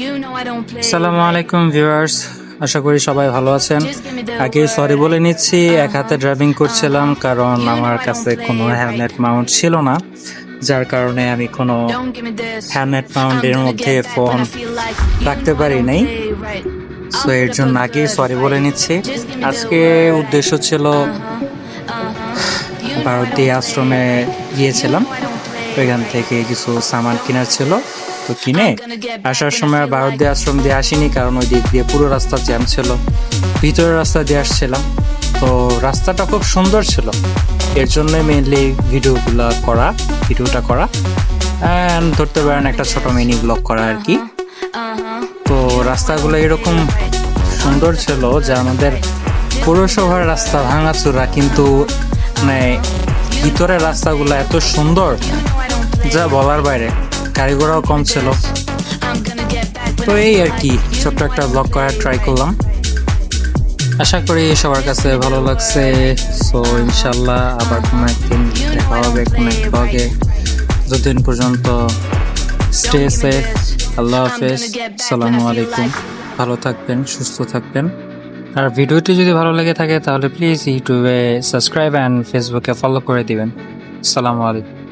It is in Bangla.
আসসালামু আলাইকুম ভিউয়ার্স, আশা করি সবাই ভালো আছেন। আগে সরি বলে নিচ্ছি, এক হাতে ড্রাইভিং করছিলাম কারণ আমার কাছে কোনো হেলমেট মাউন্ট ছিল না, যার কারণে আমি কোনো হেলমেট মাউন্টের মধ্যে ফোন রাখতে পারি নাই। সো এর জন্য আগেই সরি বলে নিচ্ছি। আজকে উদ্দেশ্য ছিল ভারতী আশ্রমে গিয়েছিলাম, ওইখান থেকে কিছু সামান কেনার ছিল, তো কিনে আসার সময় ভারতী আশ্রম দিয়ে আসিনি কারণ ওই দিক দিয়ে পুরো রাস্তা জ্যাম ছিল, ভিতরের রাস্তা দিয়ে আসছিলাম। তো রাস্তাটা খুব সুন্দর ছিল, এর জন্য মেইনলি ভিডিওটা করা অ্যান্ড ধরতে পারেন একটা ছোট মিনি ব্লগ করা আর কি। তো রাস্তাগুলো এরকম সুন্দর ছিল যে আমাদের পৌরসভার রাস্তা ভাঙাচোরা, কিন্তু মানে ভিতরের রাস্তাগুলো এত সুন্দর যা বলার বাইরে, গাড়ি ঘোড়াও কম ছিল। তো এই আর কি, ছোট্ট একটা ব্লগ করার ট্রাই করলাম, আশা করি সবার কাছে ভালো লাগছে। সো ইনশাল্লাহ আবার কোনো একদিন দেখা হবে কোনো এক ব্লগে। যতদিন পর্যন্ত স্টে সেফ, আল্লাহ হাফেজ, আসসালামু আলাইকুম, ভালো থাকবেন, সুস্থ থাকবেন। আর ভিডিওটি যদি ভালো লেগে থাকে তাহলে প্লিজ ইউটিউবে সাবস্ক্রাইব অ্যান্ড ফেসবুকে ফলো করে দিবেন। আসসালামু আলাইকুম।